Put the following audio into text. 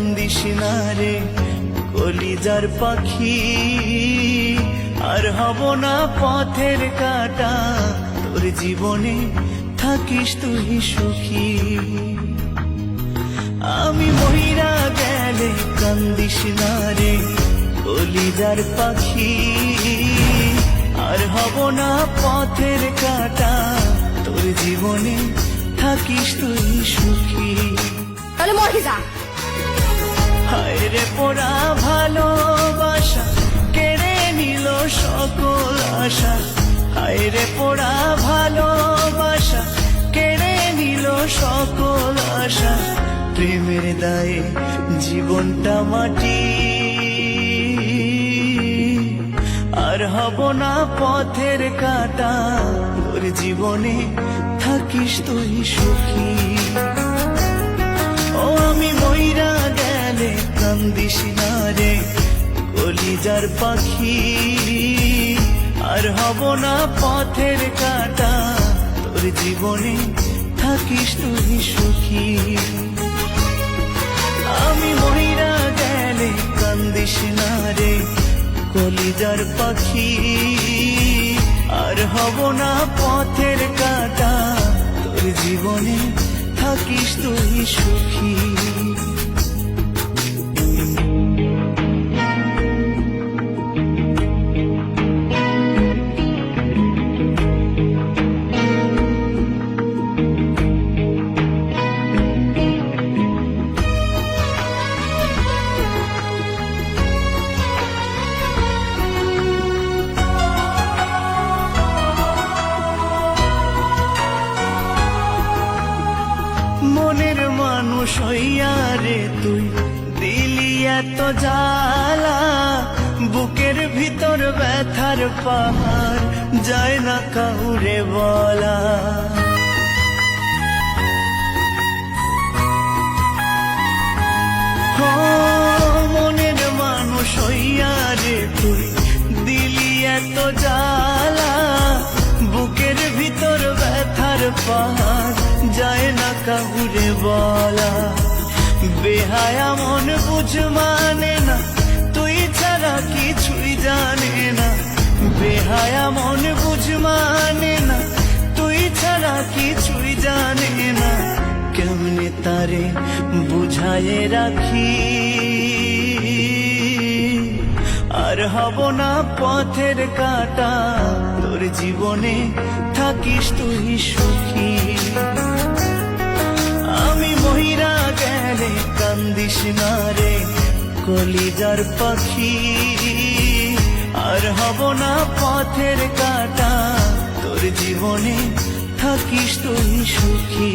কান্দিস না রে কলিজার পাখি, আর হব না পথের কাটা, তোর জীবনে থাকিস তুই সুখী। আমি মহিরা গেলে কান্দিস না রে কলিজার পাখি, আর হব না পথের কাটা, তোর জীবনে থাকিস তুই সুখী। তাহলে মরে যা। হায় রে পোড়া ভালোবাসা কেড়ে নিল সকল আশা, হায় রে পোড়া ভালোবাসা কেড়ে নিল সকল আশা, প্রেমের দায়ে জীবনটা মাটি, আর হব না পথের কাটা, তোর জীবনে থাকিস তুই সুখী। ও আমি মইরা গেলে কান্দিস না রে কলিজার পাখি, আর হব না পথের কাটা, তোর জীবনে থাকিস তুই সুখী। আমি মইরা গেলে কান্দিস না রে কলিজার পাখি, আর হব না পথের কাটা, তোর জীবনে থাকিস তুই সুখী। মনের মানুষ হইয়া রে তুই দিলি এত জ্বালা, বুকের ভিতর ব্যথার পাহাড় যায় না কাউরে বলা। মনের মানুষ হইয়া রে তুই দিলি এত জ্বালা, বুকের ভিতর ব্যথার পাহাড় যায় না কাউরে বলা। বেহায়া মন বুঝ মানে না, তুই ছাড়া কিছুই জানে না, বেহায়া মন বুঝ মানে না, তুই ছাড়া কিছুই জানে না, কেমনে তারে বুঝায়ে রাখি, আর হব না পথের কাটা, তোর জীবনে থাকিস তুই সুখী। আমি মহিরা গেলে কান্দিস না রে কলিজার পাখি, আর হব না পথের কাটা, তোর জীবনে থাকিস তুই সুখী।